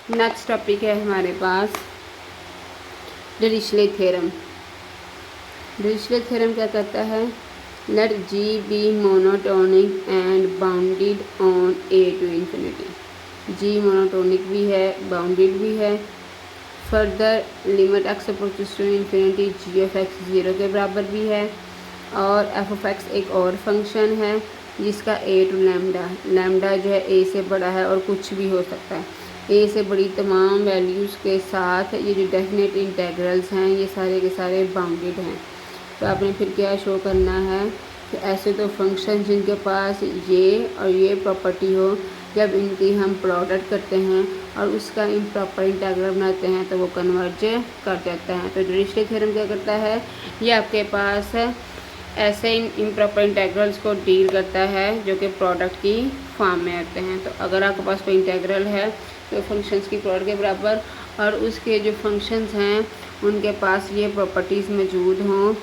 Next topic है हमारे पास डिरिचलेट थ्योरम। डिरिचलेट थ्योरम क्या कहता है? Let g be monotonic and bounded on a to infinity. G monotonic भी है, बाउंडेड भी है। Further limit x approaches to infinity g of x 0 के बराबर भी है। और एफ ऑफ एक्स एक और फंक्शन है जिसका ए टू लैम्डा, लैम्डा जो है ए से बड़ा है और कुछ भी हो सकता है। ए से बड़ी तमाम वैल्यूज़ के साथ ये जो डेफिनेट इंटेग्रल्स हैं ये सारे के सारे बाउंडेड हैं। तो आपने फिर क्या शो करना है कि ऐसे तो फंक्शन जिनके पास ये और ये प्रॉपर्टी हो, जब इनकी हम प्रोडक्ट करते हैं और उसका इम्प्रॉपर इंटीग्रल बनाते हैं तो वो कन्वर्ज कर जाता है। तो डिरिचलेट थ्योरम क्या करता है? ये आपके पास ऐसे इम्प्रॉपर इंटीग्रल्स को डील करता है जो कि प्रोडक्ट की फॉर्म में आते हैं। तो अगर आपके पास कोई इंटीग्रल है तो फंक्शंस की प्रोडक्ट के बराबर और उसके जो फंक्शंस हैं उनके पास ये प्रॉपर्टीज़ मौजूद हों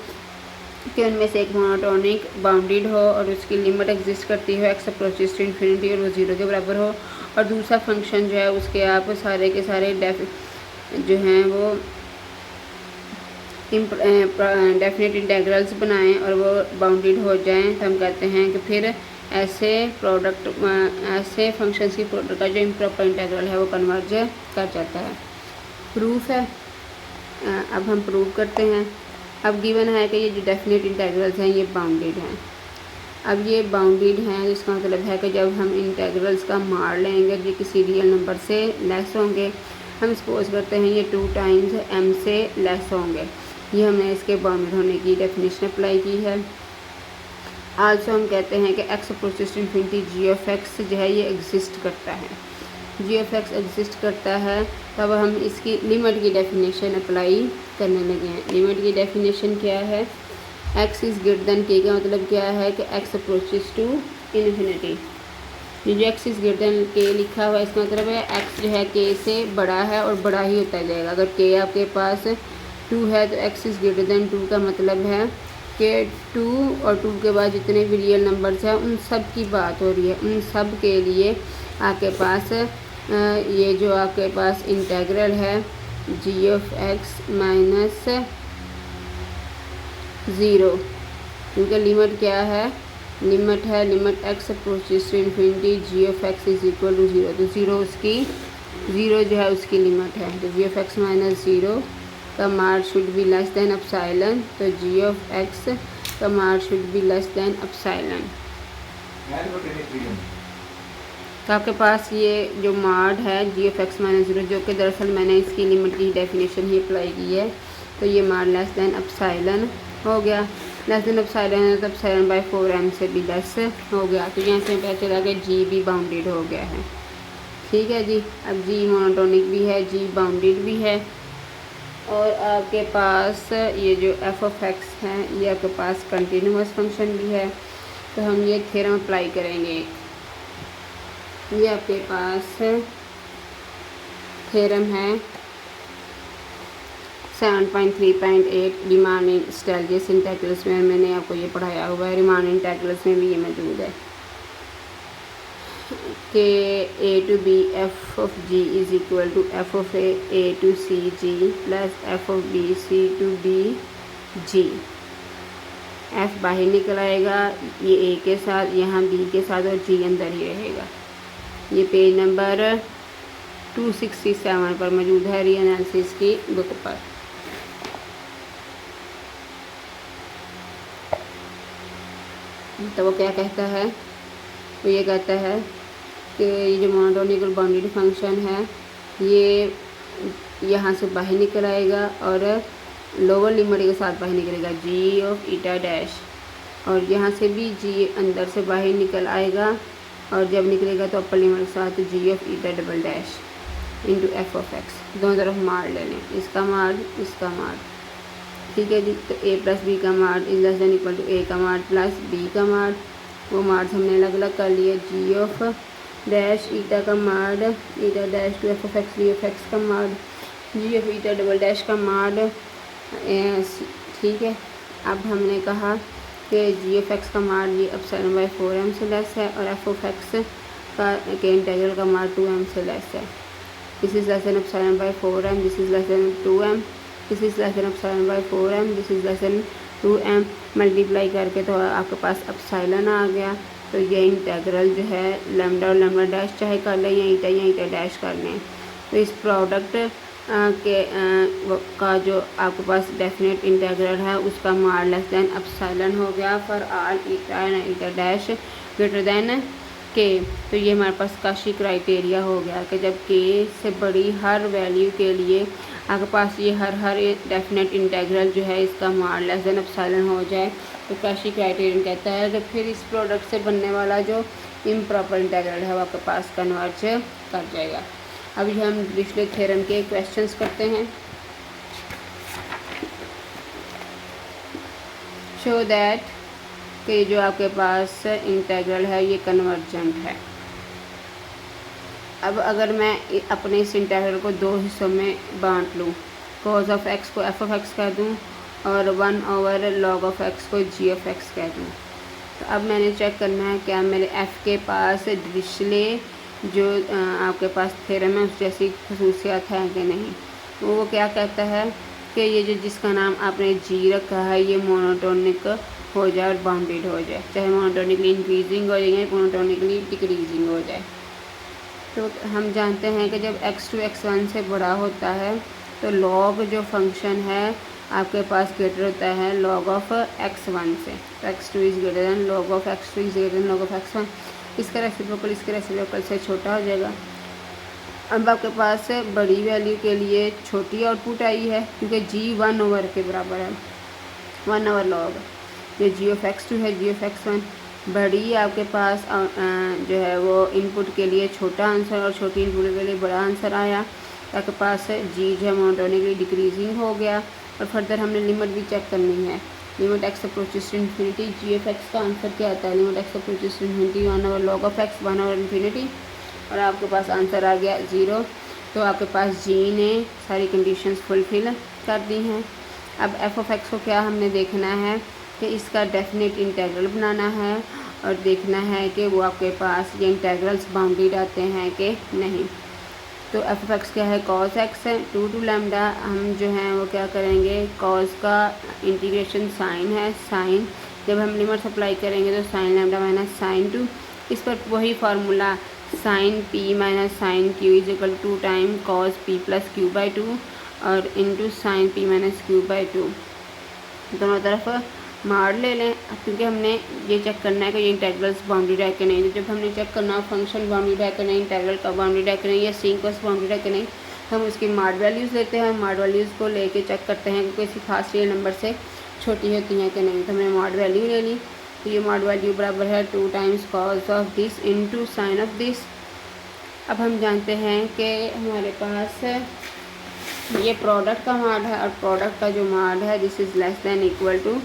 कि उनमें से एक मोनोटोनिक बाउंडेड हो और उसकी लिमिट एग्जिस्ट करती हो एक्स अप्रोचेस टू इन्फिनिटी और वो 0 के बराबर हो, और दूसरा फंक्शन जो है उसके आप सारे के सारे जो हैं वो डेफिनेट इंटीग्रल्स बनाएं और वो बाउंडेड हो जाएं, तो हम कहते हैं कि फिर ऐसे फंक्शंस की प्रोडक्ट का जो इम्प्रॉपर इंटीग्रल है वो कन्वर्ज कर जाता है। प्रूफ है, अब हम प्रूव करते हैं। अब गिवन है कि ये जो डेफिनेट इंटीग्रल्स हैं ये बाउंडेड हैं। अब ये बाउंडेड हैं जिसका मतलब है कि जब हम इंटीग्रल्स का मार लेंगे ये किसी रियल नंबर से लेस होंगे। हम सपोज करते हैं ये 2 टाइम्स m से लेस होंगे। ये हमने इसके बाउंडेड होने की डेफिनेशन अप्लाई की है। आल्सो हम कहते हैं कि x approaches to infinity g of x जो है ये एग्जिस्ट करता है। जी ऑफ एक्स एग्जिस्ट करता है, तब हम इसकी लिमिट की डेफिनेशन अप्लाई करने लगे हैं। लिमिट की डेफिनेशन क्या है? एक्स इज़ ग्रेटर देन के का मतलब क्या है कि एक्स अप्रोचेस टू इन्फिनिटी। ये जो एक्स इज़ ग्रेटर देन के लिखा हुआ है इसका मतलब है एक्स जो है के से बड़ा है और बड़ा ही होता जाएगा। अगर के आपके पास 2 है तो एक्स इज़ ग्रेटर देन 2 का मतलब है कि 2 और 2 के बाद जितने भी रियल नंबर्स हैं उन सब की बात हो रही है। उन सब के लिए आपके पास ये जो आपके पास इंटीग्रल है जी ऑफ एक्स माइनस 0, क्योंकि लिमिट क्या है? लिमिट है limit x approaches to infinity g of x is equal to 0। तो 0 जो है उसकी लिमिट है। तो जी ऑफ एक्स माइनस 0 का mod should be less than epsilon. तो जी ऑफ एक्स का mod should be less than epsilon. तो आपके पास ये जो मार्ड है जी ऑफ एक्स माइनस 0, जो कि दरअसल मैंने इसकी लिमिट की डेफिनेशन ही अप्लाई की है, तो ये मार्ड लेस देन एप्सिलॉन हो गया। लेस देन एप्सिलॉन है तो एप्सिलॉन बाय 4m से भी लेस हो गया। तो यहाँ से पता चला कि जी भी बाउंडेड हो गया है। ठीक है जी। अब जी मोनोटोनिक भी है, जी बाउंडेड भी है, और आपके पास ये जो एफ ऑफ एक्स है ये आपके पास कंटिन्यूस फंक्शन भी है। तो हम ये थ्योरम अप्लाई करेंगे। ये आपके पास थ्योरम है 7.3.8 डिमांड इन स्टेलजियस इंटीग्रल्स में मैंने आपको ये पढ़ाया हुआ है। रिमांड इंटीग्रल्स में भी ये मौजूद है कि a to b f of g is equal to F of a to c g plus f of b c to b g। f बाहर निकल आएगा ये a के साथ, यहाँ b के साथ, और g अंदर ही रहेगा। ये पेज नंबर 267 पर मौजूद है रीएनालिसिस की बुक पर। तो वो क्या कहता है? वो ये कहता है कि ये जो मोनोटोनिक और बाउंडेड फंक्शन है ये यहाँ से बाहर निकल आएगा और लोअर लिमिट के साथ बाहर निकलेगा जी ऑफ ईटा डैश, और यहाँ से भी जी अंदर से बाहर निकल आएगा और जब निकलेगा तो अपर लिमिट के साथ G of eta double dash into F of x. दोनों तरफ मार ले लें, इसका मार इसका मार। ठीक है जी। तो a प्लस बी का mod is less than equal to a का मार्ड प्लस b का मार्ड। वो मार्ड्स हमने अलग अलग कर लिए। जी ऑफ डैश ईटा का mod eta dash two F of x D of x का mod G of eta double dash का मार्ड। ठीक है। अब हमने कहा कि जी ऑफ एक्स का मार्ड ये एप्सिलॉन बाय 4m से लेस है और एफ ऑफ एक्स का के इंटीग्रल का मार्ड 2m से लेस है। This is less than epsilon bye 4m, this is less then 2m, this is less than epsilon bye 4m, this is less then 2m। Multiply करके तो आपके पास epsilon आ गया। तो ये इंटेग्रल जो है लैम्डा और लैम्डा डैश चाहे कर लें या ईटा डैश कर लें। तो इस प्रोडक्ट का जो आपके पास डेफिनेट इंटेग्रल है उसका मार लेस देन एप्सिलॉन हो गया for all eta and eta dash greater than के। तो ये हमारे पास काशी क्राइटेरिया हो गया कि जब के से बड़ी हर वैल्यू के लिए आपके पास ये हर डेफिनेट इंटेग्रल जो है इसका मार लेस देन एप्सिलॉन हो जाए तो काशी क्राइटेरियन कहता है। तो फिर इस प्रोडक्ट से बनने वाला जो इम्प्रॉपर इंटेग्रल है वो आपके पास कन्वर्ज कर जाएगा। अभी हम डिरिचलेट थ्योरम के क्वेश्चंस करते हैं। शो दैट कि जो आपके पास इंटेग्रल है ये कन्वर्जेंट है। अब अगर मैं अपने इस इंटेग्रल को दो हिस्सों में बांट लूँ, कॉज ऑफ एक्स को एफ ऑफ एक्स कह दूँ और 1 log ऑफ एक्स को जी ऑफ एक्स कह दूँ, तो अब मैंने चेक करना है क्या मेरे एफ़ के पास डिरिचले जो आपके पास थ्योरम है उस जैसी खसूसियात है कि नहीं। वो क्या कहता है कि ये जो जिसका नाम आपने जी रखा है ये मोनोटोनिक हो जाए और बाउंडेड हो जाए, चाहे मोनोटोनिकली इंक्रीजिंग हो जाए या मोनोटोनिकली डिक्रीजिंग हो जाए। तो हम जानते हैं कि जब x2 x1 से बड़ा होता है तो log जो फंक्शन है आपके पास ग्रेटर होता है log ऑफ x1 से। तो x2 is greater than log of x2 is greater than log of x1। इसका रेसिप्रोकल से छोटा हो जाएगा। अब आपके पास बड़ी वैल्यू के लिए छोटी आउटपुट आई है क्योंकि g 1 के बराबर है, 1 log। ये g ऑफ x2 है, g ऑफ x1। बड़ी आपके पास जो है वो इनपुट के लिए छोटा आंसर और छोटी इनपुट के लिए बड़ा आंसर आया। आपके पास जी जो है मोनोटोनिकली डिक्रीजिंग हो गया। और फर्दर हमने लिमिट भी चेक करनी है। Limit x approaches to infinity, g f x का आंसर क्या आता है, limit x approaches to infinity 1 log of x 1 infinity, और आपके पास आंसर आ गया 0। तो आपके पास जी ने सारी कंडीशंस फुलफिल कर दी हैं। अब एफ ऑफ एक्स को क्या हमने देखना है कि इसका डेफिनेट इंटेग्रल बनाना है और देखना है कि वो आपके पास ये इंटेग्रल्स बाउंडेड आते हैं कि नहीं। तो एफ ऑफ एक्स क्या है, कॉस एक्स है 2 to लैम्डा। हम जो हैं वो क्या करेंगे, कॉस का इंटीग्रेशन साइन है, साइन जब हम लिमिट्स अप्लाई करेंगे तो साइन लैम्डा माइनस साइन 2। इस पर वही formula sine p minus sine q is equal 2 time cos p plus q by 2 और into sine p minus q by 2। दोनों तरफ मार ले लें क्योंकि हमने ये चेक करना है कि ये इंटेग्रल्स बाउंडेड है कि नहीं। तो जब हमने चेक करना फंक्शन बाउंडेड है कि नहीं, इंटेग्रल का बाउंडेड है कि नहीं, या सीक्वेंस बाउंडेड है कि नहीं, हम उसकी मार्ड वैल्यूज़ लेते हैं। मार्ड वैल्यूज़ को लेके चेक करते हैं कि किसी खास रियल नंबर से छोटी होती हैं कि नहीं। तो हमने मार्ड वैल्यू ले ली। तो ये मार्ड वैल्यू बराबर है 2 times cos of this into sine of this. अब हम जानते हैं कि हमारे पास ये प्रोडक्ट का मार्ड है और प्रोडक्ट का जो मार्ड है this is less than equal to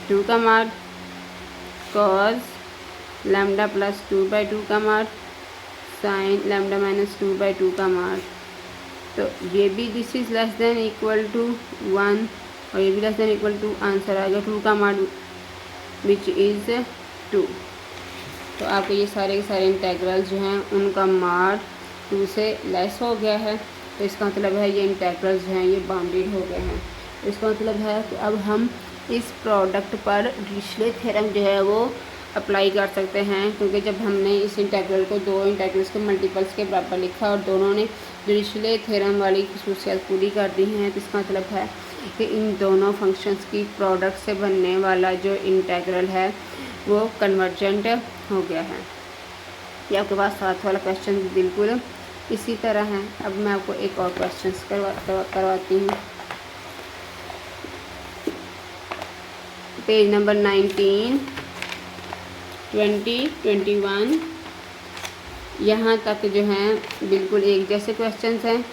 two का मार्ड कॉस लैम्डा प्लस 2/2 का मार्ड साइन लैम्डा माइनस 2/2 का मार्ड। तो ये भी this is less than equal to 1 और ये भी less than equal to, answer आ गया 2 का मार्ड विच इज़ 2। तो आपके ये सारे के सारे इंटेग्रल्स जो हैं उनका मार्ड 2 से लेस हो गया है। तो इसका मतलब है ये इंटेग्रल्स जो हैं ये बाउंडेड हो गए हैं। तो इसका मतलब है कि अब हम इस प्रोडक्ट पर डिरिचलेट थ्योरम जो है वो अप्लाई कर सकते हैं, क्योंकि जब हमने इस इंटेग्रल को दो इंटेग्रल्स के मल्टीपल्स के बराबर लिखा और दोनों ने डिरिचलेट थ्योरम वाली खसूसियात पूरी कर दी हैं, तो इसका मतलब है कि इन दोनों फंक्शंस की प्रोडक्ट से बनने वाला जो इंटेग्रल है वो कन्वर्जेंट हो गया है। ये आपके पास साथ वाला क्वेश्चन बिल्कुल इसी तरह है। अब मैं आपको एक और क्वेश्चन करवाती हूँ। पेज नंबर 19, 20, 21 यहाँ तक जो हैं बिल्कुल एक जैसे क्वेश्चंस हैं।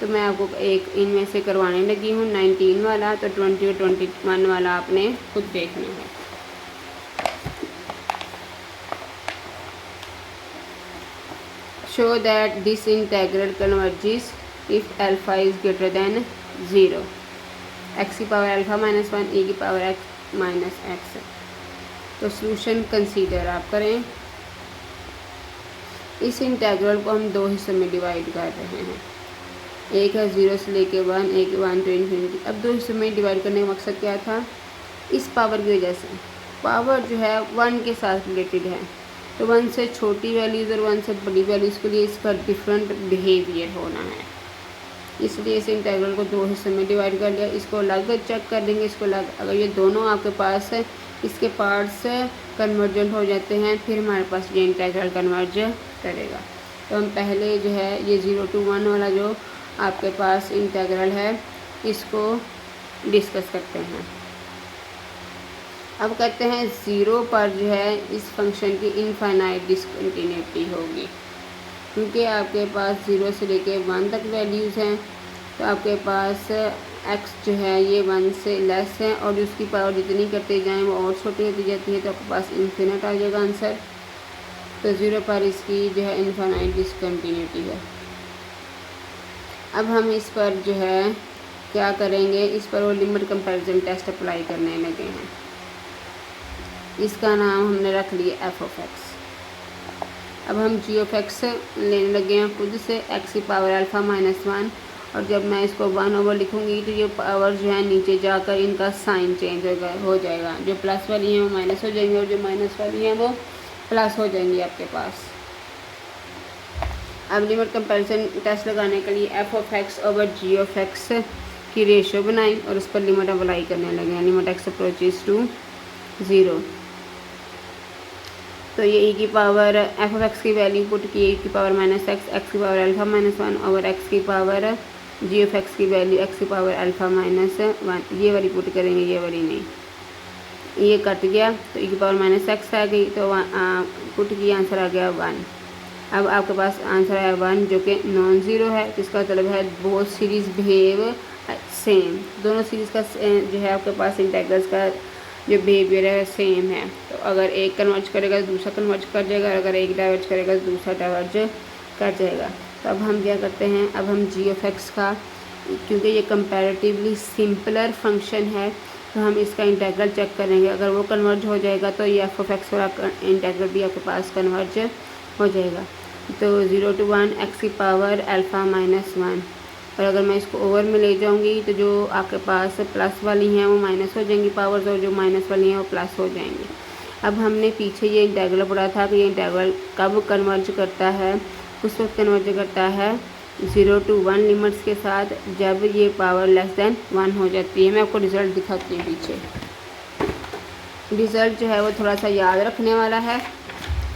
तो मैं आपको एक इनमें से करवाने लगी हूँ 19 वाला, तो 20 और 21 वाला आपने खुद देखना है। Show that this integral converges if alpha is greater than 0। X की पावर अल्फ़ा माइनस 1 ए की पावर एक्स माइनस एक्स। तो सॉल्यूशन कंसीडर आप करें। इस इंटीग्रल को हम दो हिस्सों में डिवाइड कर रहे हैं, एक है 0 से लेके 1, एक 1 टू इन्फिनिटी। अब दो हिस्सों में डिवाइड करने का मकसद क्या था, इस पावर की वजह से पावर जो है 1 के साथ रिलेटेड है, तो 1 से छोटी वैल्यूज़ और 1 से बड़ी वैल्यूज़ के लिए इसका डिफरेंट बिहेवियर होना है, इसलिए इस इंटीग्रल को दो हिस्सों में डिवाइड कर लिया। इसको अलग चेक कर देंगे, इसको अलग। अगर ये दोनों आपके पास है, इसके पार्ट्स कन्वर्जेंट हो जाते हैं, फिर हमारे पास ये इंटीग्रल कन्वर्ज करेगा। तो हम पहले जो है ये 0 to 1 वाला जो आपके पास इंटीग्रल है, इसको डिस्कस करते हैं। अब कहते हैं 0 पर जो है इस फंक्शन की इनफाइनाइट डिसकंटिन्यूटी होगी, क्योंकि आपके पास 0 से लेके 1 तक वैल्यूज़ हैं, तो आपके पास x जो है ये 1 से लेस है और उसकी पावर जितनी करते जाएं वो और छोटी होती जाती है, तो आपके पास इन्फिनिट आ जाएगा आंसर। तो 0 पर इसकी जो है इनफाइनाइट डिसकंटिन्यूटी है। अब हम इस पर जो है क्या करेंगे, इस पर वो लिमिट कंपैरिजन टेस्ट अप्लाई करने लगे हैं। इसका नाम हमने रख लिया f(x). अब हम g(x) लेने लगे हैं खुद से x की पावर अल्फ़ा माइनस 1, और जब मैं इसको 1 ओवर लिखूँगी तो ये पावर जो है नीचे जाकर इनका साइन चेंज हो जाएगा। जो प्लस वाली हैं वो माइनस हो जाएंगी और जो माइनस वाली हैं वो प्लस हो जाएंगी आपके पास। अब लिमिट कंपैरिजन टेस्ट लगाने के लिए f(x) ओवर g(x) की रेशियो बनाई और उस पर लिमिट अप्लाई करने लगे हैं। लिमिट x अप्रोचेज टू 0, तो ये e की पावर f(x) की वैल्यू पुट की, e की पावर माइनस x की power alpha minus 1 over x की पावर g(x) की वैल्यू x की पावर अल्फ़ा माइनस 1, ये वाली पुट करेंगे, ये वाली नहीं, ये कट गया तो e की पावर माइनस x आ गई, तो पुट की आंसर आ गया 1। अब आपके पास आंसर है 1 जो कि नॉन ज़ीरो है, जिसका मतलब है बोथ सीरीज़ बिहेव सेम। दोनों सीरीज़ का जो है आपके पास इंटीग्रल्स का जो बिहेवियर है सेम है, तो अगर एक कन्वर्ज करेगा तो दूसरा कन्वर्ज कर जाएगा, अगर एक डाइवर्ज करेगा तो दूसरा डाइवर्ज कर जाएगा। तो अब हम क्या करते हैं, अब हम g(x) का, क्योंकि ये कंपैरेटिवली सिंपलर फंक्शन है, तो हम इसका इंटीग्रल चेक करेंगे। अगर वो कन्वर्ज हो जाएगा तो ये f(x) वाला इंटीग्रल भी आपके पास कन्वर्ज हो जाएगा। तो 0 to 1 x की पावर अल्फ़ा माइनस 1, और अगर मैं इसको ओवर में ले जाऊंगी तो जो आपके पास प्लस वाली हैं वो माइनस हो जाएंगी पावर्स, और जो माइनस वाली हैं वो प्लस हो जाएंगी। अब हमने पीछे ये इंटीग्रल पढ़ा था कि ये इंटीग्रल कब कन्वर्ज करता है, उस वक्त कन्वर्ज करता है 0 to 1 लिमिट्स के साथ, जब ये पावर लेस देन 1 हो जाती है। मैं आपको रिज़ल्ट दिखाती हूँ पीछे। रिज़ल्ट जो है वो थोड़ा सा याद रखने वाला है,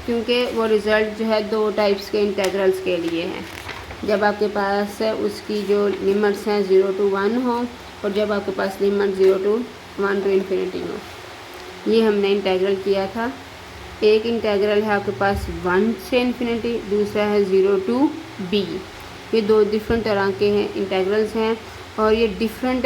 क्योंकि वो रिज़ल्ट जो है दो टाइप्स के इंटीग्रल्स के लिए हैं। जब आपके पास उसकी जो लिमिट्स हैं 0 to 1 हो, और जब आपके पास लिमिट 0 to 1 टू इन्फिनिटी हो। ये हमने इंटीग्रल किया था। एक इंटीग्रल है आपके पास 1 से इन्फिनिटी, दूसरा है 0 to b। ये दो डिफरेंट तरह के हैं इंटीग्रल्स हैं, और ये डिफरेंट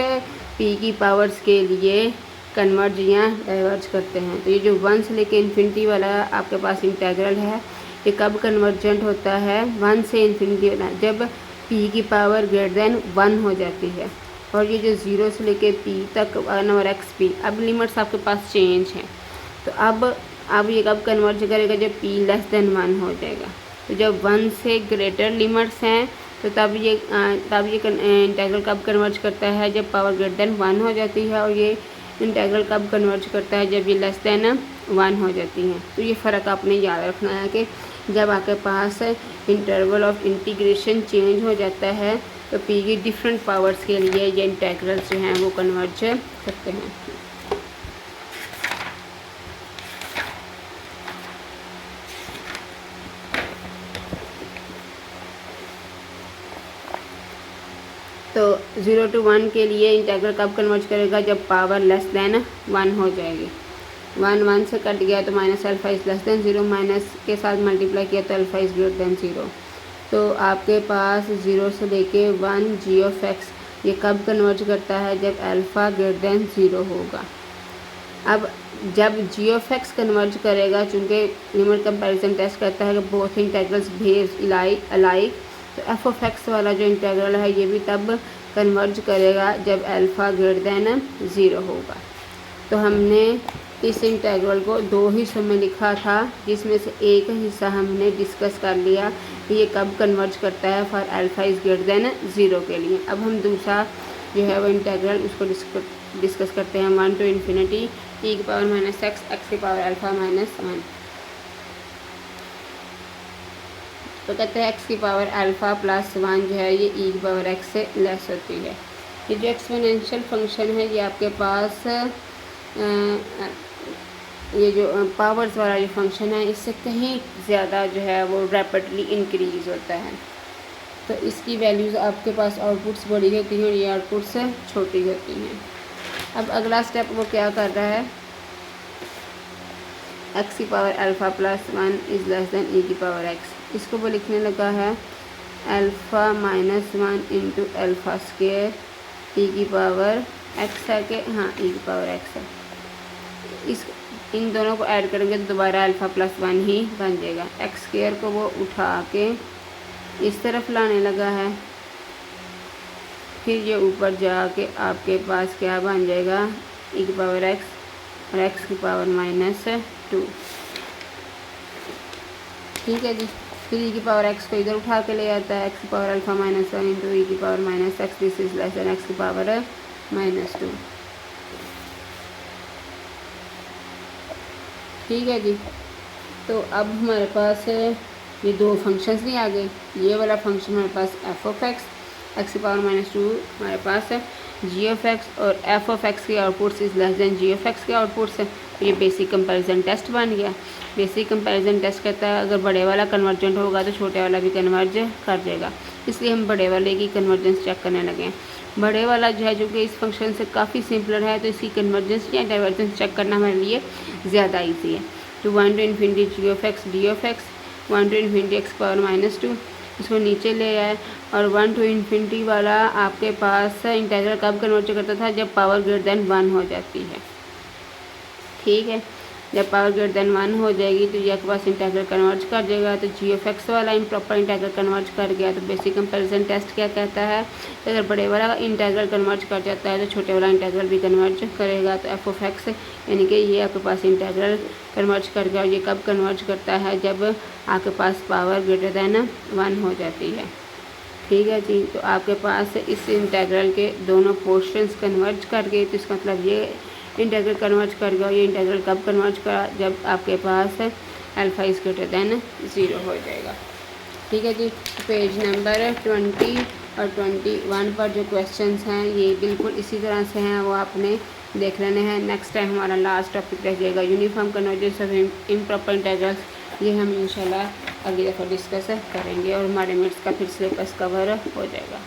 p की पावर्स के लिए कन्वर्ज या डाइवर्ज करते हैं। तो ये जो 1 से लेके इन्फिनिटी वाला आपके पास इंटीग्रल है, ये कब कन्वर्जेंट होता है, 1 से इन्फिनिटी वाला, जब p की पावर ग्रेटर देन 1 हो जाती है। और ये जो 0 से लेके p तक 1 और xp, अब लिमिट्स आपके पास चेंज हैं, तो अब ये कब कन्वर्ज करेगा, जब p लेस देन 1 हो जाएगा। तो जब 1 से ग्रेटर लिमिट्स हैं तो तब ये इंटीग्रल कब कन्वर्ज करता है, जब पावर ग्रेटर देन 1 हो जाती है, और ये इंटीग्रल कब कन्वर्ज करता है, जब ये लेस देन 1 हो जाती हैं। तो ये फ़र्क आपने याद रखना है कि जब आपके पास इंटरवल ऑफ इंटीग्रेशन चेंज हो जाता है तो p की डिफरेंट पावर्स के लिए ये इंटीग्रल्स जो हैं वो कन्वर्ज करते हैं। तो 0 to 1 के लिए इंटीग्रल कब कन्वर्ज करेगा, जब पावर लेस देन 1 हो जाएगी। 1 से कट गया तो minus alpha is less then 0, minus के साथ मल्टीप्लाई किया तो अल्फ़ा इज़ ग्रेटर देन 0। तो आपके पास 0 से लेके 1 g(x) ये कब कन्वर्ज करता है, जब अल्फ़ा ग्रेटर देन 0 होगा। अब जब g(x) कन्वर्ज करेगा, चूँकि लिमिट कंपैरिजन टेस्ट करता है कि बोथ इंटीग्रल्स बिहेव अलाइक, तो f(x) वाला जो इंटीग्रल है ये भी तब कन्वर्ज करेगा जब अल्फ़ा ग्रेटर देन 0 होगा। तो हमने इस इंटीग्रल को 2 हिस्सों में लिखा था, जिसमें से एक हिस्सा हमने डिस्कस कर लिया कि ये कब कन्वर्ज करता है for alpha is greater than 0 के लिए। अब हम दूसरा जो है वो इंटीग्रल उसको डिस्कस करते हैं। 1 to infinity e की पावर माइनस एक्स की पावर अल्फ़ा माइनस 1। तो कहते हैं एक्स की पावर अल्फ़ा प्लस 1 जो है ये e की पावर एक्स से लेस होती है। ये जो एक्सपोनेंशियल फंक्शन है ये आपके पास ये जो पावर्स वाला जो फंक्शन है इससे कहीं ज़्यादा जो है वो रैपिडली इंक्रीज़ होता है। तो इसकी वैल्यूज़ आपके पास आउटपुट्स बड़ी होती हैं और ये आउटपुट्स छोटी होती हैं। अब अगला स्टेप वो क्या कर रहा है, एक्स की power alpha plus 1 is less than E की पावर एक्स। इसको वो लिखने लगा है alpha minus 1 into alpha square E की पावर एक्स है कि हाँ ई की पावर एक्स है। इस इन दोनों को ऐड करेंगे तो दोबारा अल्फ़ा प्लस 1 ही बन जाएगा। एक्स स्क्वायर को वो उठा के इस तरफ लाने लगा है, फिर ये ऊपर जाके आपके पास क्या बन जाएगा ई की पावर एक्स और एक्स की पावर माइनस 2। ठीक है जी। फिर ई की पावर एक्स को इधर उठा के ले आता है, एक्स की पावर अल्फ़ा माइनस 1 इंटू ई की power minus x this is less then x की पावर माइनस 2। ठीक है जी। तो अब हमारे पास ये दो फंक्शंस नहीं आ गए। ये वाला फंक्शन हमारे पास एफ ऑफ एक्स की पावर माइनस 2 हमारे पास है, जी ऑफ एक्स और एफ ऑफ एक्स के outputs is less than g of x के आउटपुट्स है। तो ये बेसिक कंपैरिजन टेस्ट बन गया। बेसिक कंपैरिजन टेस्ट कहता है अगर बड़े वाला कन्वर्जेंट होगा तो छोटे वाला भी कन्वर्ज कर जाएगा, इसलिए हम बड़े वाले की कन्वर्जेंस चेक करने लगे हैं। बड़े वाला जो है जो कि इस फंक्शन से काफ़ी सिंपलर है, तो इसकी कन्वर्जेंस या डाइवर्जेंस चेक करना हमारे लिए ज़्यादा ईजी है। तो 1 to infinity g of x D of x, 1 to infinity x power minus 2, इसको नीचे ले आए। और 1 to infinity वाला आपके पास इंटीग्रल कब कन्वर्ट करता था, जब पावर ग्रेटर देन 1 हो जाती है। ठीक है, जब पावर ग्रेटर देन 1 हो जाएगी तो ये आपके पास इंटीग्रल कन्वर्ज कर जाएगा। तो जी ऑफ एक्स वाला इम्प्रॉपर इंटीग्रल कन्वर्ज कर गया। तो बेसिक कंपैरिजन टेस्ट क्या कहता है, तो अगर बड़े वाला इंटीग्रल कन्वर्ज कर जाता है तो छोटे वाला इंटीग्रल भी कन्वर्ज करेगा। तो एफ ऑफ एक्स यानी कि ये आपके पास इंटीग्रल कन्वर्ज कर गया। और ये कब कन्वर्ज करता है, जब आपके पास पावर ग्रेटर देन 1 हो जाती है। ठीक है जी। तो आपके पास इस इंटीग्रल के दोनों पोर्शंस कन्वर्ज कर गए, तो इसका मतलब ये इंटीग्रल कन्वर्ज कर गया। ये इंटीग्रल कब कन्वर्ज करा, जब आपके पास अल्फ़ा इज़ ग्रेटर देन 0 हो जाएगा। ठीक है जी। पेज नंबर 20 और 21 पर जो क्वेश्चंस हैं ये बिल्कुल इसी तरह से हैं, वो आपने देख लेने हैं। नेक्स्ट टाइम हमारा लास्ट टॉपिक रह जाएगा uniform convergence of improper integrals. ये हम इंशाल्लाह अगली दफ़ा डिस्कस करेंगे और हमारे मिनट्स का फिर सिलेबस कवर हो जाएगा।